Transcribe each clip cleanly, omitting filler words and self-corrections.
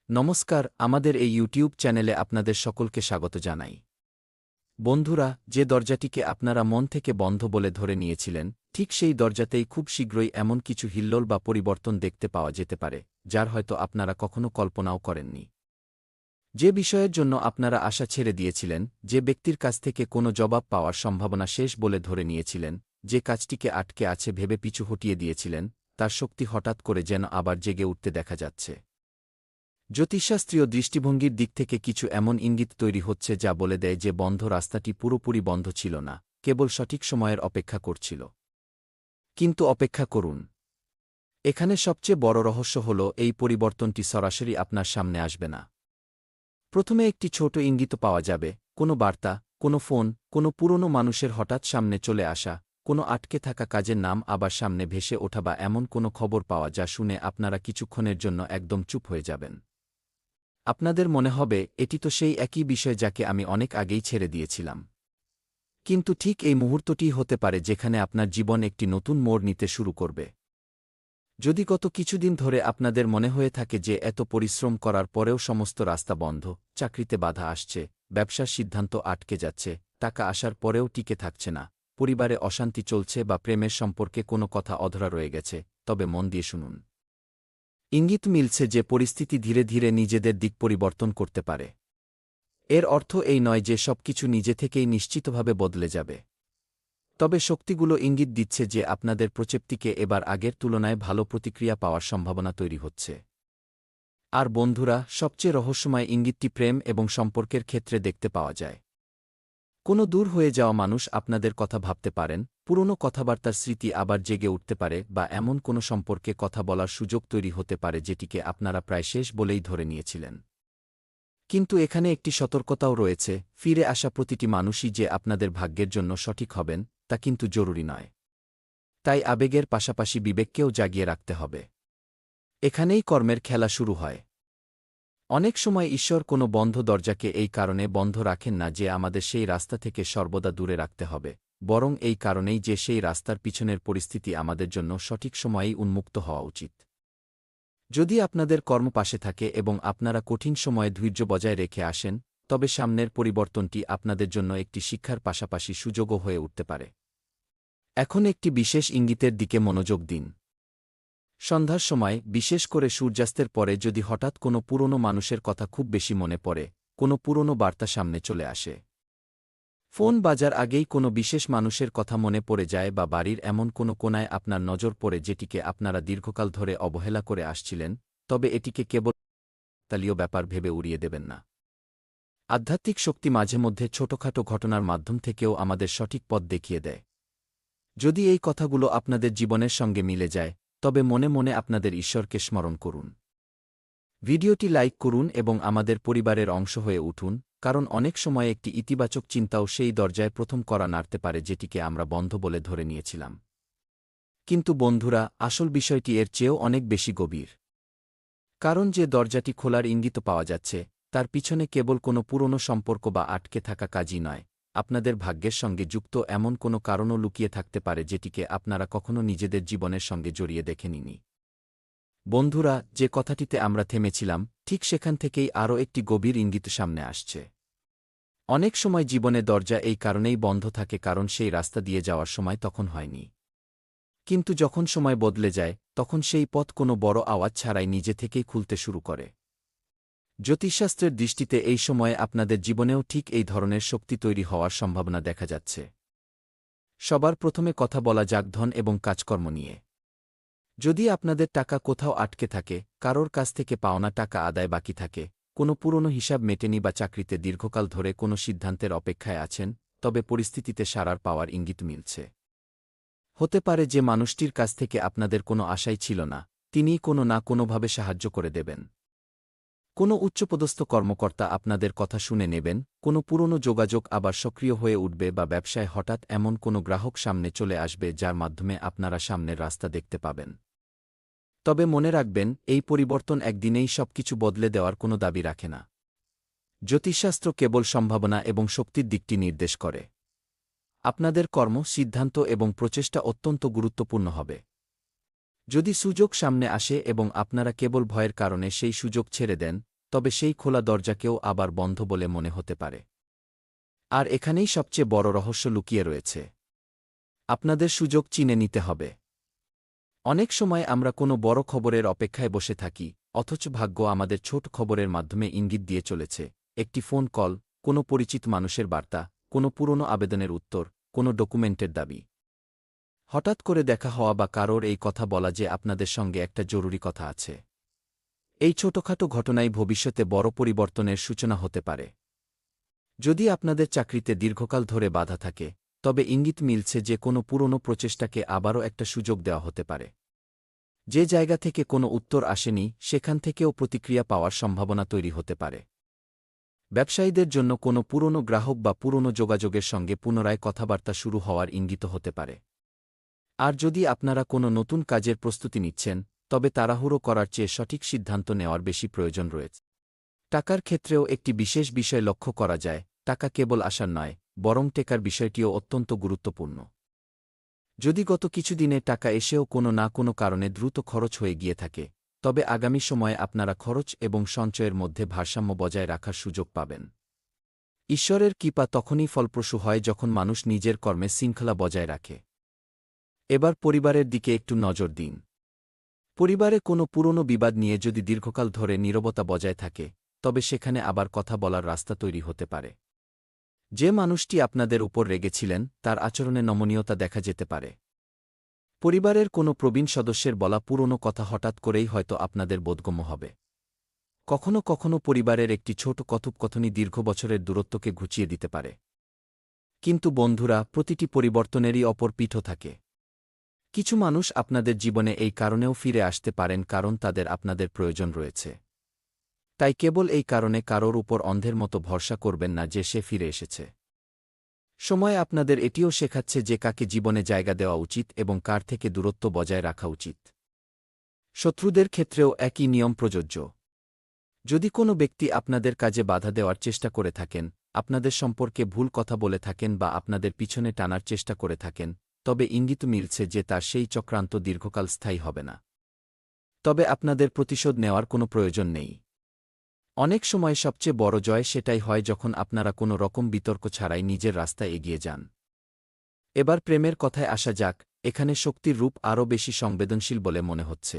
নমস্কার, আমাদের এই ইউটিউব চ্যানেলে আপনাদের সকলকে স্বাগত জানাই। বন্ধুরা, যে দরজাটিকে আপনারা মন থেকে বন্ধ বলে ধরে নিয়েছিলেন, ঠিক সেই দরজাতেই খুব শীঘ্রই এমন কিছু হিল্লোল বা পরিবর্তন দেখতে পাওয়া যেতে পারে, যার হয়তো আপনারা কখনো কল্পনাও করেননি। যে বিষয়ের জন্য আপনারা আশা ছেড়ে দিয়েছিলেন, যে ব্যক্তির কাছ থেকে কোনো জবাব পাওয়ার সম্ভাবনা শেষ বলে ধরে নিয়েছিলেন, যে কাজটিকে আটকে আছে ভেবে পিছু হটিয়ে দিয়েছিলেন, তার শক্তি হঠাৎ করে যেন আবার জেগে উঠতে দেখা যাচ্ছে। জ্যোতিষশাস্ত্রীয় দৃষ্টিভঙ্গির দিক থেকে কিছু এমন ইঙ্গিত তৈরি হচ্ছে যা বলে দেয় যে বন্ধ রাস্তাটি পুরোপুরি বন্ধ ছিল না, কেবল সঠিক সময়ের অপেক্ষা করছিল। কিন্তু অপেক্ষা করুন। এখানে সবচেয়ে বড় রহস্য হল এই পরিবর্তনটি সরাসরি আপনার সামনে আসবে না। প্রথমে একটি ছোট ইঙ্গিত পাওয়া যাবে, কোনো বার্তা, কোনো ফোন, কোনো পুরনো মানুষের হঠাৎ সামনে চলে আসা, কোনো আটকে থাকা কাজের নাম আবার সামনে ভেসে ওঠা বা এমন কোনো খবর পাওয়া যা শুনে আপনারা কিছুক্ষণের জন্য একদম চুপ হয়ে যাবেন। আপনাদের মনে হবে এটি তো সেই একই বিষয় যাকে আমি অনেক আগেই ছেড়ে দিয়েছিলাম। কিন্তু ঠিক এই মুহূর্তটিই হতে পারে যেখানে আপনার জীবন একটি নতুন মোড় নিতে শুরু করবে। যদি গত কিছুদিন ধরে আপনাদের মনে হয়ে থাকে যে এত পরিশ্রম করার পরেও সমস্ত রাস্তা বন্ধ, চাকরিতে বাধা আসছে, ব্যবসার সিদ্ধান্ত আটকে যাচ্ছে, টাকা আসার পরেও টিকে থাকছে না, পরিবারে অশান্তি চলছে বা প্রেমের সম্পর্কে কোনো কথা অধরা রয়ে গেছে, তবে মন দিয়ে শুনুন। ইঙ্গিত মিলছে যে পরিস্থিতি ধীরে ধীরে নিজেদের দিক পরিবর্তন করতে পারে। এর অর্থ এই নয় যে সবকিছু নিজে থেকেই নিশ্চিতভাবে বদলে যাবে। তবে শক্তিগুলো ইঙ্গিত দিচ্ছে যে আপনাদের প্রচেষ্টাকে এবার আগের তুলনায় ভালো প্রতিক্রিয়া পাওয়ার সম্ভাবনা তৈরি হচ্ছে। আর বন্ধুরা, সবচেয়ে রহস্যময় ইঙ্গিতটি প্রেম এবং সম্পর্কের ক্ষেত্রে দেখতে পাওয়া যায়। কোনো দূর হয়ে যাওয়া মানুষ আপনাদের কথা ভাবতে পারেন, পুরনো কথাবার্তার স্মৃতি আবার জেগে উঠতে পারে বা এমন কোনো সম্পর্কে কথা বলার সুযোগ তৈরি হতে পারে যেটিকে আপনারা প্রায় শেষ বলেই ধরে নিয়েছিলেন। কিন্তু এখানে একটি সতর্কতাও রয়েছে, ফিরে আসা প্রতিটি মানুষই যে আপনাদের ভাগ্যের জন্য সঠিক হবেন, তা কিন্তু জরুরি নয়। তাই আবেগের পাশাপাশি বিবেককেও জাগিয়ে রাখতে হবে। এখানেই কর্মের খেলা শুরু হয়। অনেক সময় ঈশ্বর কোনো বন্ধ দরজাকে এই কারণে বন্ধ রাখেন না যে আমাদের সেই রাস্তা থেকে সর্বদা দূরে রাখতে হবে, বরং এই কারণেই যে সেই রাস্তার পিছনের পরিস্থিতি আমাদের জন্য সঠিক সময়েই উন্মুক্ত হওয়া উচিত। যদি আপনাদের কর্ম পাশে থাকে এবং আপনারা কঠিন সময়ে ধৈর্য বজায় রেখে আসেন, তবে সামনের পরিবর্তনটি আপনাদের জন্য একটি শিক্ষার পাশাপাশি সুযোগও হয়ে উঠতে পারে। এখন একটি বিশেষ ইঙ্গিতের দিকে মনোযোগ দিন। সন্ধ্যার সময়, বিশেষ করে সূর্যাস্তের পরে যদি হঠাৎ কোনো পুরনো মানুষের কথা খুব বেশি মনে পড়ে, কোনো পুরনো বার্তা সামনে চলে আসে, ফোন বাজার আগেই কোনো বিশেষ মানুষের কথা মনে পড়ে যায় বা বাড়ির এমন কোনো কোণায় আপনার নজর পড়ে যেটিকে আপনারা দীর্ঘকাল ধরে অবহেলা করে আসছিলেন, তবে এটিকে কেবল তালীয় ব্যাপার ভেবে উড়িয়ে দেবেন না। আধ্যাত্মিক শক্তি মাঝে মধ্যে ছোটখাটো ঘটনার মাধ্যম থেকেও আমাদের সঠিক পথ দেখিয়ে দেয়। যদি এই কথাগুলো আপনাদের জীবনের সঙ্গে মিলে যায়, তবে মনে মনে আপনাদের ঈশ্বরকে স্মরণ করুন। ভিডিওটি লাইক করুন এবং আমাদের পরিবারের অংশ হয়ে উঠুন, কারণ অনেক সময় একটি ইতিবাচক চিন্তাও সেই দরজায় প্রথম করা নাড়তে পারে যেটিকে আমরা বন্ধ বলে ধরে নিয়েছিলাম। কিন্তু বন্ধুরা, আসল বিষয়টি এর চেয়েও অনেক বেশি গভীর। কারণ যে দরজাটি খোলার ইঙ্গিত পাওয়া যাচ্ছে, তার পিছনে কেবল কোনো পুরনো সম্পর্ক বা আটকে থাকা কাজই নয়, আপনাদের ভাগ্যের সঙ্গে যুক্ত এমন কোনো কারণও লুকিয়ে থাকতে পারে যেটিকে আপনারা কখনো নিজেদের জীবনের সঙ্গে জড়িয়ে দেখেননি। বন্ধুরা, যে কথাটিতে আমরা থেমেছিলাম, ঠিক সেখান থেকেই আরও একটি গভীর ইঙ্গিত সামনে আসছে। অনেক সময় জীবনে দরজা এই কারণেই বন্ধ থাকে কারণ সেই রাস্তা দিয়ে যাওয়ার সময় তখন হয়নি। কিন্তু যখন সময় বদলে যায়, তখন সেই পথ কোনো বড় আওয়াজ ছাড়াই নিজে থেকেই খুলতে শুরু করে। জ্যোতিষশাস্ত্রের দৃষ্টিতে এই সময়ে আপনাদের জীবনেও ঠিক এই ধরনের শক্তি তৈরি হওয়ার সম্ভাবনা দেখা যাচ্ছে। সবার প্রথমে কথা বলা যাক ধন এবং কাজকর্ম নিয়ে। যদি আপনাদের টাকা কোথাও আটকে থাকে, কারোর কাছ থেকে পাওনা টাকা আদায় বাকি থাকে, কোনো পুরনো হিসাব মেটেনি বা চাকরিতে দীর্ঘকাল ধরে কোনো সিদ্ধান্তের অপেক্ষায় আছেন, তবে পরিস্থিতিতে সাড়ার পাওয়ার ইঙ্গিত মিলছে। হতে পারে যে মানুষটির কাছ থেকে আপনাদের কোনো আশাই ছিল না, তিনিই কোনো না কোনোভাবে সাহায্য করে দেবেন। কোনো উচ্চপদস্থ কর্মকর্তা আপনাদের কথা শুনে নেবেন, কোনো পুরনো যোগাযোগ আবার সক্রিয় হয়ে উঠবে বা ব্যবসায় হঠাৎ এমন কোনো গ্রাহক সামনে চলে আসবে যার মাধ্যমে আপনারা সামনের রাস্তা দেখতে পাবেন। তবে মনে রাখবেন, এই পরিবর্তন একদিনেই সবকিছু বদলে দেওয়ার কোনো দাবি রাখে না। জ্যোতিষশাস্ত্র কেবল সম্ভাবনা এবং শক্তির দিকটি নির্দেশ করে। আপনাদের কর্ম, সিদ্ধান্ত এবং প্রচেষ্টা অত্যন্ত গুরুত্বপূর্ণ হবে। যদি সুযোগ সামনে আসে এবং আপনারা কেবল ভয়ের কারণে সেই সুযোগ ছেড়ে দেন, তবে সেই খোলা দরজাকেও আবার বন্ধ বলে মনে হতে পারে। আর এখানেই সবচেয়ে বড় রহস্য লুকিয়ে রয়েছে। আপনাদের সুযোগ চিনে নিতে হবে। অনেক সময় আমরা কোনো বড় খবরের অপেক্ষায় বসে থাকি, অথচ ভাগ্য আমাদের ছোট খবরের মাধ্যমে ইঙ্গিত দিয়ে চলেছে। একটি ফোন কল, কোনো পরিচিত মানুষের বার্তা, কোনো পুরনো আবেদনের উত্তর, কোনো ডকুমেন্টের দাবি। হঠাৎ করে দেখা হওয়া বা কারোর এই কথা বলা যে আপনাদের সঙ্গে একটা জরুরি কথা আছে। এই ছোটখাটো ঘটনাই ভবিষ্যতে বড় পরিবর্তনের সূচনা হতে পারে। যদি আপনাদের চাকরিতে দীর্ঘকাল ধরে বাধা থাকে, তবে ইঙ্গিত মিলছে যে কোনো পুরনো প্রচেষ্টাকে আবারও একটা সুযোগ দেওয়া হতে পারে। যে জায়গা থেকে কোনো উত্তর আসেনি, সেখান থেকেও প্রতিক্রিয়া পাওয়ার সম্ভাবনা তৈরি হতে পারে। ব্যবসায়ীদের জন্য কোনো পুরনো গ্রাহক বা পুরনো যোগাযোগের সঙ্গে পুনরায় কথাবার্তা শুরু হওয়ার ইঙ্গিত হতে পারে। আর যদি আপনারা কোনো নতুন কাজের প্রস্তুতি নিচ্ছেন, তবে তাড়াহুড়ো করার চেয়ে সঠিক সিদ্ধান্ত নেওয়ার বেশি প্রয়োজন রয়েছে। টাকার ক্ষেত্রেও একটি বিশেষ বিষয় লক্ষ্য করা যায়, টাকা কেবল আসার নয়, বরং টেকার বিষয়টিও অত্যন্ত গুরুত্বপূর্ণ। যদি গত কিছুদিনে টাকা এসেও কোনো না কোনো কারণে দ্রুত খরচ হয়ে গিয়ে থাকে, তবে আগামী সময়ে আপনারা খরচ এবং সঞ্চয়ের মধ্যে ভারসাম্য বজায় রাখার সুযোগ পাবেন। ঈশ্বরের কৃপা তখনই ফলপ্রসূ হয় যখন মানুষ নিজের কর্মে শৃঙ্খলা বজায় রাখে। এবার পরিবারের দিকে একটু নজর দিন। পরিবারে কোনো পুরনো বিবাদ নিয়ে যদি দীর্ঘকাল ধরে নীরবতা বজায় থাকে, তবে সেখানে আবার কথা বলার রাস্তা তৈরি হতে পারে। যে মানুষটি আপনাদের উপর রেগেছিলেন, তার আচরণে নমনীয়তা দেখা যেতে পারে। পরিবারের কোনো প্রবীণ সদস্যের বলা পুরনো কথা হঠাৎ করেই হয়তো আপনাদের বোধগম্য হবে। কখনো কখনো পরিবারের একটি ছোট কথোপকথনই দীর্ঘ বছরের দূরত্বকে ঘুচিয়ে দিতে পারে। কিন্তু বন্ধুরা, প্রতিটি পরিবর্তনেরই অপর পিঠও থাকে। কিছু মানুষ আপনাদের জীবনে এই কারণেও ফিরে আসতে পারেন কারণ তাদের আপনাদের প্রয়োজন রয়েছে। তাই কেবল এই কারণে কারোর উপর অন্ধের মতো ভরসা করবেন না যে সে ফিরে এসেছে। সময় আপনাদের এটিও শেখাচ্ছে যে কাকে জীবনে জায়গা দেওয়া উচিত এবং কার থেকে দূরত্ব বজায় রাখা উচিত। শত্রুদের ক্ষেত্রেও একই নিয়ম প্রযোজ্য। যদি কোনো ব্যক্তি আপনাদের কাজে বাধা দেওয়ার চেষ্টা করে থাকেন, আপনাদের সম্পর্কে ভুল কথা বলে থাকেন বা আপনাদের পিছনে টানার চেষ্টা করে থাকেন, তবে ইঙ্গিত মিলছে যে তার সেই চক্রান্ত দীর্ঘকাল স্থায়ী হবে না। তবে আপনাদের প্রতিশোধ নেওয়ার কোনো প্রয়োজন নেই। অনেক সময় সবচেয়ে বড় জয় সেটাই হয় যখন আপনারা কোনো রকম বিতর্ক ছাড়াই নিজের রাস্তায় এগিয়ে যান। এবার প্রেমের কথায় আসা যাক, এখানে শক্তির রূপ আরও বেশি সংবেদনশীল বলে মনে হচ্ছে।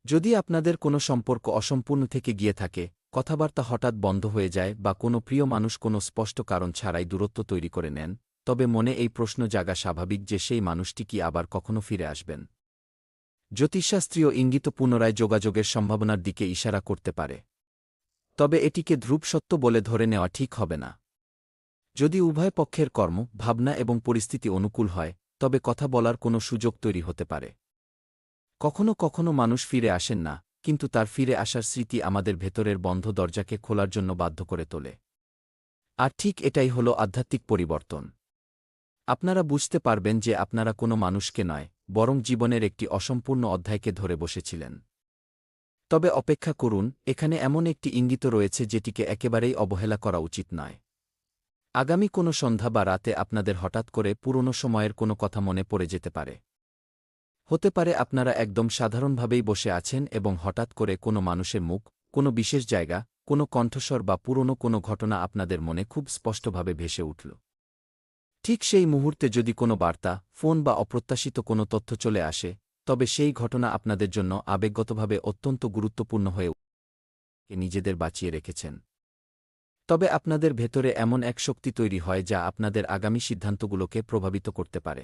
যদি আপনাদের কোনো সম্পর্ক অসম্পূর্ণ থেকে গিয়ে থাকে, কথাবার্তা হঠাৎ বন্ধ হয়ে যায় বা কোনো প্রিয় মানুষ কোনো স্পষ্ট কারণ ছাড়াই দূরত্ব তৈরি করে নেন, তবে মনে এই প্রশ্ন জাগা স্বাভাবিক যে সেই মানুষটি কি আবার কখনো ফিরে আসবেন। জ্যোতিষশাস্ত্রীয় ইঙ্গিত পুনরায় যোগাযোগের সম্ভাবনার দিকে ইশারা করতে পারে। তবে এটিকে ধ্রুব সত্য বলে ধরে নেওয়া ঠিক হবে না। যদি উভয় পক্ষের কর্ম, ভাবনা এবং পরিস্থিতি অনুকূল হয়, তবে কথা বলার কোনো সুযোগ তৈরি হতে পারে। কখনো কখনো মানুষ ফিরে আসেন না, কিন্তু তার ফিরে আসার স্মৃতি আমাদের ভেতরের বন্ধ দরজাকে খোলার জন্য বাধ্য করে তোলে। আর ঠিক এটাই হল আধ্যাত্মিক পরিবর্তন। আপনারা বুঝতে পারবেন যে আপনারা কোনো মানুষকে নয়, বরং জীবনের একটি অসম্পূর্ণ অধ্যায়কে ধরে বসেছিলেন। তবে অপেক্ষা করুন, এখানে এমন একটি ইঙ্গিত রয়েছে যেটিকে একেবারেই অবহেলা করা উচিত নয়। আগামী কোনো সন্ধ্যা বা রাতে আপনাদের হঠাৎ করে পুরনো সময়ের কোনো কথা মনে পড়ে যেতে পারে। হতে পারে আপনারা একদম সাধারণভাবেই বসে আছেন এবং হঠাৎ করে কোনো মানুষের মুখ, কোনো বিশেষ জায়গা, কোনো কণ্ঠস্বর বা পুরনো কোনো ঘটনা আপনাদের মনে খুব স্পষ্টভাবে ভেসে উঠল। ঠিক সেই মুহূর্তে যদি কোনো বার্তা, ফোন বা অপ্রত্যাশিত কোনো তথ্য চলে আসে, তবে সেই ঘটনা আপনাদের জন্য আবেগগতভাবে অত্যন্ত গুরুত্বপূর্ণ হয়ে নিজেদের বাঁচিয়ে রেখেছেন। তবে আপনাদের ভেতরে এমন এক শক্তি তৈরি হয় যা আপনাদের আগামী সিদ্ধান্তগুলোকে প্রভাবিত করতে পারে।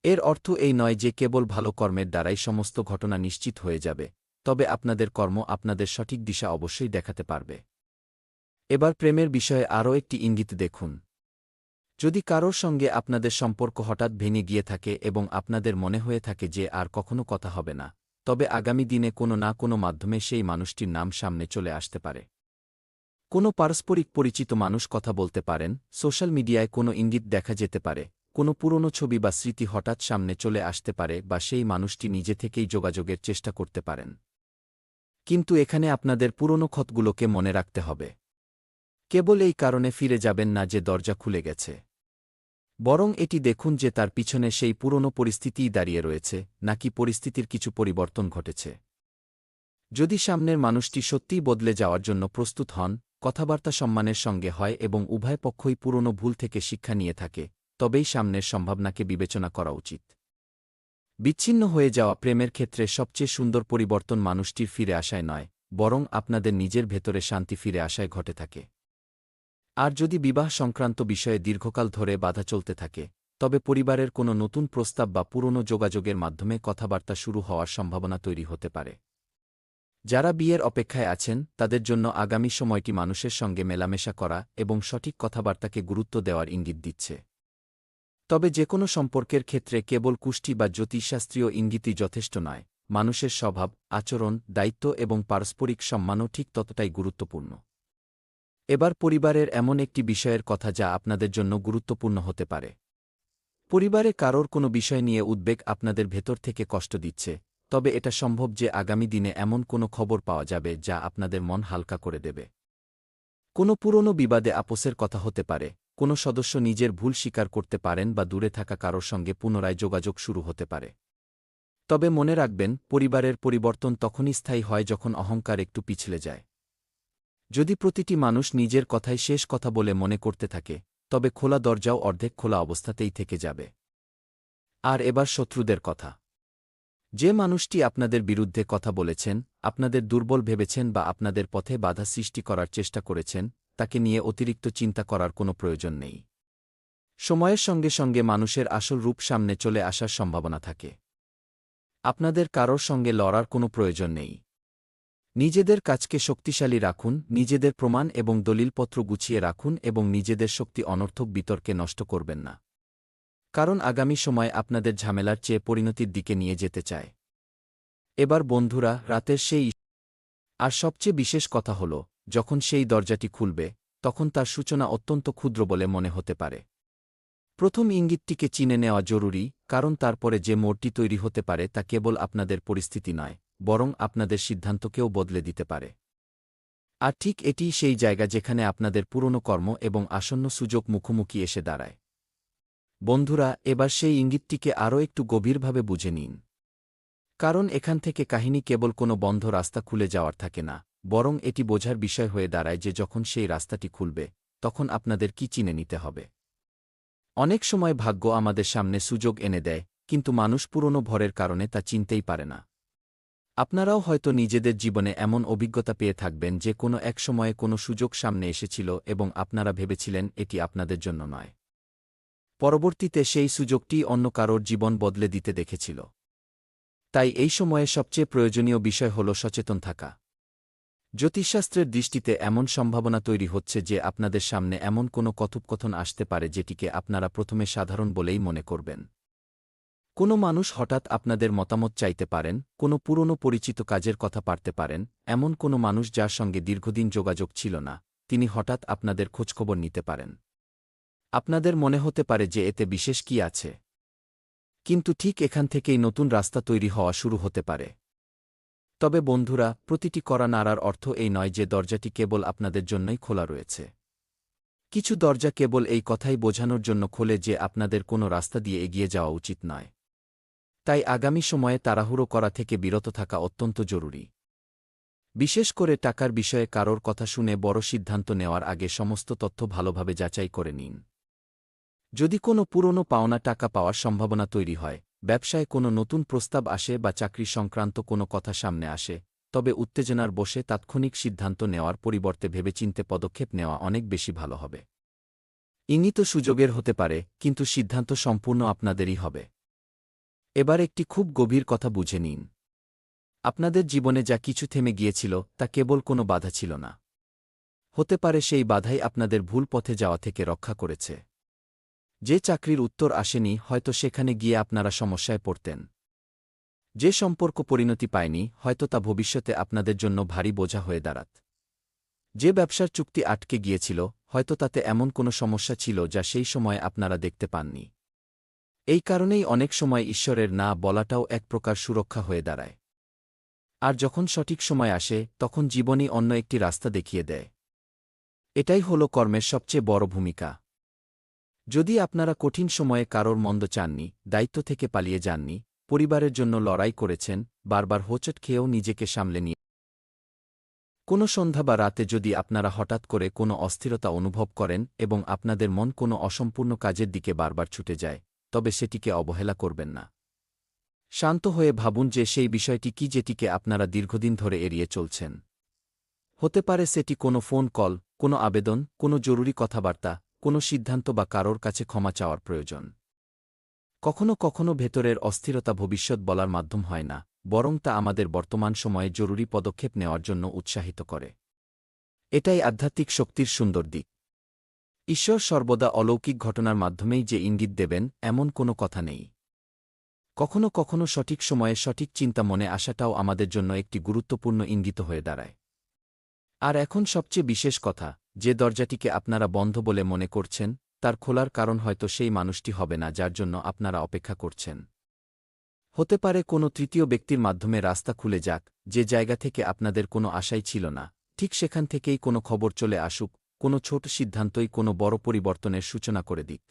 এর অর্থ এই নয় যে কেবল ভালো কর্মের দ্বারাই সমস্ত ঘটনা নিশ্চিত হয়ে যাবে, তবে আপনাদের কর্ম আপনাদের সঠিক দিশা অবশ্যই দেখাতে পারবে। এবার প্রেমের বিষয়ে আরও একটি ইঙ্গিত দেখুন। যদি কারোর সঙ্গে আপনাদের সম্পর্ক হঠাৎ ভেঙে গিয়ে থাকে এবং আপনাদের মনে হয়ে থাকে যে আর কখনো কথা হবে না, তবে আগামী দিনে কোনো না কোনো মাধ্যমে সেই মানুষটির নাম সামনে চলে আসতে পারে। কোনো পারস্পরিক পরিচিত মানুষ কথা বলতে পারেন, সোশ্যাল মিডিয়ায় কোনো ইঙ্গিত দেখা যেতে পারে, কোনো পুরনো ছবি বা স্মৃতি হঠাৎ সামনে চলে আসতে পারে বা সেই মানুষটি নিজে থেকেই যোগাযোগের চেষ্টা করতে পারেন। কিন্তু এখানে আপনাদের পুরনো ক্ষতগুলোকে মনে রাখতে হবে। কেবল এই কারণে ফিরে যাবেন না যে দরজা খুলে গেছে, বরং এটি দেখুন যে তার পিছনে সেই পুরনো পরিস্থিতিই দাঁড়িয়ে রয়েছে, নাকি পরিস্থিতির কিছু পরিবর্তন ঘটেছে। যদি সামনের মানুষটি সত্যিই বদলে যাওয়ার জন্য প্রস্তুত হন, কথাবার্তা সম্মানের সঙ্গে হয় এবং উভয় পক্ষই পুরনো ভুল থেকে শিক্ষা নিয়ে থাকে, তবেই সামনের সম্ভাবনাকে বিবেচনা করা উচিত। বিচ্ছিন্ন হয়ে যাওয়া প্রেমের ক্ষেত্রে সবচেয়ে সুন্দর পরিবর্তন মানুষটির ফিরে আসায় নয়, বরং আপনাদের নিজের ভেতরে শান্তি ফিরে আসায় ঘটে থাকে। আর যদি বিবাহ সংক্রান্ত বিষয়ে দীর্ঘকাল ধরে বাধা চলতে থাকে, তবে পরিবারের কোনো নতুন প্রস্তাব বা পুরনো যোগাযোগের মাধ্যমে কথাবার্তা শুরু হওয়ার সম্ভাবনা তৈরি হতে পারে। যারা বিয়ের অপেক্ষায় আছেন, তাদের জন্য আগামী সময়টি মানুষের সঙ্গে মেলামেশা করা এবং সঠিক কথাবার্তাকে গুরুত্ব দেওয়ার ইঙ্গিত দিচ্ছে। তবে যেকোনো সম্পর্কের ক্ষেত্রে কেবল কুষ্টি বা জ্যোতিষশাস্ত্রীয় ইঙ্গিতই যথেষ্ট নয়, মানুষের স্বভাব, আচরণ, দায়িত্ব এবং পারস্পরিক সম্মানও ঠিক ততটাই গুরুত্বপূর্ণ। এবার পরিবারের এমন একটি বিষয়ের কথা যা আপনাদের জন্য গুরুত্বপূর্ণ হতে পারে। পরিবারে কারোর কোনো বিষয় নিয়ে উদ্বেগ আপনাদের ভেতর থেকে কষ্ট দিচ্ছে, তবে এটা সম্ভব যে আগামী দিনে এমন কোনো খবর পাওয়া যাবে যা আপনাদের মন হালকা করে দেবে। কোনো পুরনো বিবাদে আপোসের কথা হতে পারে, কোনো সদস্য নিজের ভুল স্বীকার করতে পারেন বা দূরে থাকা কারোর সঙ্গে পুনরায় যোগাযোগ শুরু হতে পারে। তবে মনে রাখবেন, পরিবারের পরিবর্তন তখনই স্থায়ী হয় যখন অহংকার একটু পিছলে যায়। যদি প্রতিটি মানুষ নিজের কথাই শেষ কথা বলে মনে করতে থাকে, তবে খোলা দরজাও অর্ধেক খোলা অবস্থাতেই থেকে যাবে। আর এবার শত্রুদের কথা। যে মানুষটি আপনাদের বিরুদ্ধে কথা বলেছেন, আপনাদের দুর্বল ভেবেছেন বা আপনাদের পথে বাধা সৃষ্টি করার চেষ্টা করেছেন, তাকে নিয়ে অতিরিক্ত চিন্তা করার কোনো প্রয়োজন নেই। সময়ের সঙ্গে সঙ্গে মানুষের আসল রূপ সামনে চলে আসার সম্ভাবনা থাকে। আপনাদের কারোর সঙ্গে লড়ার কোনো প্রয়োজন নেই। নিজেদের কাজকে শক্তিশালী রাখুন, নিজেদের প্রমাণ এবং দলিলপত্র গুছিয়ে রাখুন এবং নিজেদের শক্তি অনর্থক বিতর্কে নষ্ট করবেন না। কারণ আগামী সময় আপনাদের ঝামেলার চেয়ে পরিণতির দিকে নিয়ে যেতে চায়। এবার বন্ধুরা, রাতের সেই আর সবচেয়ে বিশেষ কথা হল, যখন সেই দরজাটি খুলবে, তখন তার সূচনা অত্যন্ত ক্ষুদ্র বলে মনে হতে পারে। প্রথম ইঙ্গিতটিকে চিনে নেওয়া জরুরি, কারণ তারপরে যে মোড়টি তৈরি হতে পারে তা কেবল আপনাদের পরিস্থিতি নয়, বরং আপনাদের সিদ্ধান্তকেও বদলে দিতে পারে। আর ঠিক এটিই সেই জায়গা যেখানে আপনাদের পুরনো কর্ম এবং আসন্ন সুযোগ মুখোমুখি এসে দাঁড়ায়। বন্ধুরা, এবার সেই ইঙ্গিতটিকে আরও একটু গভীরভাবে বুঝে নিন। কারণ এখান থেকে কাহিনী কেবল কোনো বন্ধ রাস্তা খুলে যাওয়ার থাকে না, বরং এটি বোঝার বিষয় হয়ে দাঁড়ায় যে যখন সেই রাস্তাটি খুলবে, তখন আপনাদের কি চিনে নিতে হবে। অনেক সময় ভাগ্য আমাদের সামনে সুযোগ এনে দেয়, কিন্তু মানুষ পুরনো ভরের কারণে তা চিনতেই পারে না। আপনারাও হয়তো নিজেদের জীবনে এমন অভিজ্ঞতা পেয়ে থাকবেন যে কোনো এক সময়ে কোনো সুযোগ সামনে এসেছিল এবং আপনারা ভেবেছিলেন এটি আপনাদের জন্য নয়। পরবর্তীতে সেই সুযোগটি অন্য কারোর জীবন বদলে দিতে দেখেছিল। তাই এই সময়ে সবচেয়ে প্রয়োজনীয় বিষয় হল সচেতন থাকা। জ্যোতিষশাস্ত্রের দৃষ্টিতে এমন সম্ভাবনা তৈরি হচ্ছে যে আপনাদের সামনে এমন কোনো কথোপকথন আসতে পারে যেটিকে আপনারা প্রথমে সাধারণ বলেই মনে করবেন। কোনো মানুষ হঠাৎ আপনাদের মতামত চাইতে পারেন, কোনো পুরনো পরিচিত কাজের কথা পারতে পারেন, এমন কোনো মানুষ যার সঙ্গে দীর্ঘদিন যোগাযোগ ছিল না, তিনি হঠাৎ আপনাদের খোঁজখবর নিতে পারেন। আপনাদের মনে হতে পারে যে এতে বিশেষ কি আছে। কিন্তু ঠিক এখান থেকেই নতুন রাস্তা তৈরি হওয়া শুরু হতে পারে। তবে বন্ধুরা, প্রতিটি কড়া নাড়ার অর্থ এই নয় যে দরজাটি কেবল আপনাদের জন্যই খোলা রয়েছে। কিছু দরজা কেবল এই কথাই বোঝানোর জন্য খোলে যে আপনাদের কোনো রাস্তা দিয়ে এগিয়ে যাওয়া উচিত নয়। তাই আগামী সময়ে তাড়াহুড়ো করা থেকে বিরত থাকা অত্যন্ত জরুরি। বিশেষ করে টাকার বিষয়ে কারোর কথা শুনে বড় সিদ্ধান্ত নেওয়ার আগে সমস্ত তথ্য ভালোভাবে যাচাই করে নিন। যদি কোনো পুরনো পাওনা টাকা পাওয়ার সম্ভাবনা তৈরি হয়, ব্যবসায় কোনো নতুন প্রস্তাব আসে বা চাকরি সংক্রান্ত কোনো কথা সামনে আসে, তবে উত্তেজনার বশে তাৎক্ষণিক সিদ্ধান্ত নেওয়ার পরিবর্তে ভেবেচিন্তে পদক্ষেপ নেওয়া অনেক বেশি ভালো হবে। ইঙ্গিত সুযোগের হতে পারে, কিন্তু সিদ্ধান্ত সম্পূর্ণ আপনাদেরই হবে। এবার একটি খুব গভীর কথা বুঝে নিন। আপনাদের জীবনে যা কিছু থেমে গিয়েছিল তা কেবল কোনো বাধা ছিল না। হতে পারে সেই বাধাই আপনাদের ভুল পথে যাওয়া থেকে রক্ষা করেছে। যে চাকরির উত্তর আসেনি, হয়তো সেখানে গিয়ে আপনারা সমস্যায় পড়তেন। যে সম্পর্ক পরিণতি পায়নি, হয়তো তা ভবিষ্যতে আপনাদের জন্য ভারী বোঝা হয়ে দাঁড়াত। যে ব্যবসার চুক্তি আটকে গিয়েছিল, হয়তো তাতে এমন কোনো সমস্যা ছিল যা সেই সময়ে আপনারা দেখতে পাননি। এই কারণেই অনেক সময় ঈশ্বরের না বলাটাও এক প্রকার সুরক্ষা হয়ে দাঁড়ায়। আর যখন সঠিক সময় আসে, তখন জীবনই অন্য একটি রাস্তা দেখিয়ে দেয়। এটাই হল কর্মের সবচেয়ে বড় ভূমিকা। যদি আপনারা কঠিন সময়ে কারোর মন্দ চাননি, দায়িত্ব থেকে পালিয়ে যাননি, পরিবারের জন্য লড়াই করেছেন, বারবার হোঁচট খেয়েও নিজেকে সামলে নিয়ে কোনো সন্ধ্যা বা রাতে যদি আপনারা হঠাৎ করে কোনো অস্থিরতা অনুভব করেন এবং আপনাদের মন কোনো অসম্পূর্ণ কাজের দিকে বারবার ছুটে যায়, তবে সেটিকে অবহেলা করবেন না। শান্ত হয়ে ভাবুন যে সেই বিষয়টি কি যেটিকে আপনারা দীর্ঘদিন ধরে এড়িয়ে চলছেন। হতে পারে সেটি কোনো ফোন কল, কোনো আবেদন, কোনো জরুরি কথাবার্তা, কোনো সিদ্ধান্ত বা কারোর কাছে ক্ষমা চাওয়ার প্রয়োজন। কখনো কখনো ভেতরের অস্থিরতা ভবিষ্যৎ বলার মাধ্যম হয় না, বরং তা আমাদের বর্তমান সময়ে জরুরি পদক্ষেপ নেওয়ার জন্য উৎসাহিত করে। এটাই আধ্যাত্মিক শক্তির সুন্দর দিক। ঈশ্বর সর্বদা অলৌকিক ঘটনার মাধ্যমেই যে ইঙ্গিত দেবেন, এমন কোনো কথা নেই। কখনো কখনো সঠিক সময়ে সঠিক চিন্তা মনে আসাটাও আমাদের জন্য একটি গুরুত্বপূর্ণ ইঙ্গিত হয়ে দাঁড়ায়। আর এখন সবচেয়ে বিশেষ কথা, যে দরজাটিকে আপনারা বন্ধ বলে মনে করছেন, তার খোলার কারণ হয়তো সেই মানুষটি হবে না যার জন্য আপনারা অপেক্ষা করছেন। হতে পারে কোনো তৃতীয় ব্যক্তির মাধ্যমে রাস্তা খুলে যাক, যে জায়গা থেকে আপনাদের কোনো আশাই ছিল না, ঠিক সেখান থেকেই কোনো খবর চলে আসুক, কোনো ছোট সিদ্ধান্তই কোনো বড় পরিবর্তনের সূচনা করে দিক।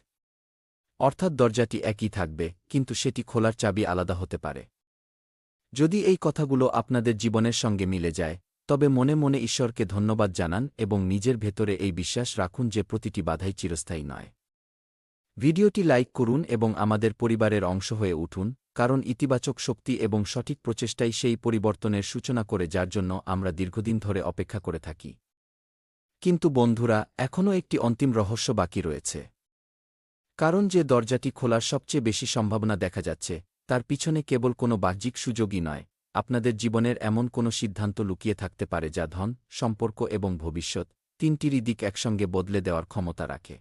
অর্থাৎ দরজাটি একই থাকবে, কিন্তু সেটি খোলার চাবি আলাদা হতে পারে। যদি এই কথাগুলো আপনাদের জীবনের সঙ্গে মিলে যায়, তবে মনে মনে ঈশ্বরকে ধন্যবাদ জানান এবং নিজের ভেতরে এই বিশ্বাস রাখুন যে প্রতিটি বাধাই চিরস্থায়ী নয়। ভিডিওটি লাইক করুন এবং আমাদের পরিবারের অংশ হয়ে উঠুন, কারণ ইতিবাচক শক্তি এবং সঠিক প্রচেষ্টাই সেই পরিবর্তনের সূচনা করে যার জন্য আমরা দীর্ঘদিন ধরে অপেক্ষা করে থাকি। কিন্তু বন্ধুরা, এখনও একটি অন্তিম রহস্য বাকি রয়েছে। কারণ যে দরজাটি খোলার সবচেয়ে বেশি সম্ভাবনা দেখা যাচ্ছে, তার পিছনে কেবল কোনো বাহ্যিক সুযোগই নয়, আপনাদের জীবনের এমন কোনো সিদ্ধান্ত লুকিয়ে থাকতে পারে যা ধন, সম্পর্ক এবং ভবিষ্যৎ তিনটিরই দিক একসঙ্গে বদলে দেওয়ার ক্ষমতা রাখে।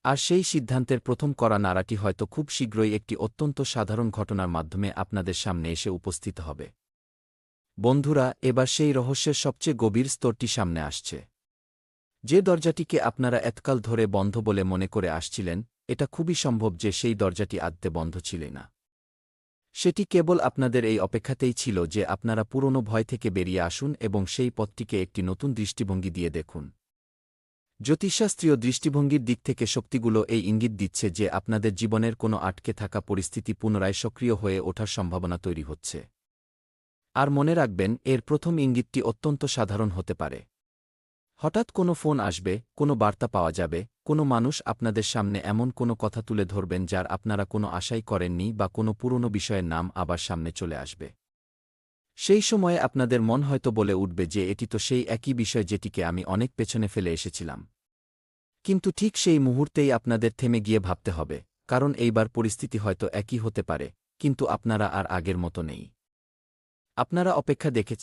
আর সেই সিদ্ধান্তের প্রথম করা নাড়াটি হয়তো খুব শীঘ্রই একটি অত্যন্ত সাধারণ ঘটনার মাধ্যমে আপনাদের সামনে এসে উপস্থিত হবে। বন্ধুরা, এবার সেই রহস্যের সবচেয়ে গভীর স্তরটি সামনে আসছে। যে দরজাটিকে আপনারা এতকাল ধরে বন্ধ বলে মনে করে আসছিলেন, এটা খুবই সম্ভব যে সেই দরজাটি আদতে বন্ধ ছিল না। সেটি কেবল আপনাদের এই অপেক্ষাতেই ছিল যে আপনারা পুরনো ভয় থেকে বেরিয়ে আসুন এবং সেই পথটিকে একটি নতুন দৃষ্টিভঙ্গি দিয়ে দেখুন। জ্যোতিষশাস্ত্রীয় দৃষ্টিভঙ্গির দিক থেকে শক্তিগুলো এই ইঙ্গিত দিচ্ছে যে আপনাদের জীবনের কোনো আটকে থাকা পরিস্থিতি পুনরায় সক্রিয় হয়ে ওঠার সম্ভাবনা তৈরি হচ্ছে। আর মনে রাখবেন, এর প্রথম ইঙ্গিতটি অত্যন্ত সাধারণ হতে পারে। হঠাৎ কোনো ফোন আসবে, কোনো বার্তা পাওয়া যাবে, কোনো মানুষ আপনাদের সামনে এমন কোনো কথা তুলে ধরবেন যার আপনারা কোনো আশাই করেননি, বা কোনো পুরনো বিষয়ের নাম আবার সামনে চলে আসবে। সেই সময়ে আপনাদের মন হয়তো বলে উঠবে যে এটি তো সেই একই বিষয় যেটিকে আমি অনেক পেছনে ফেলে এসেছিলাম। কিন্তু ঠিক সেই মুহূর্তেই আপনাদের থেমে গিয়ে ভাবতে হবে, কারণ এইবার পরিস্থিতি হয়তো একই হতে পারে, কিন্তু আপনারা আর আগের মতো নেই। আপনারা অপেক্ষা দেখেছেন,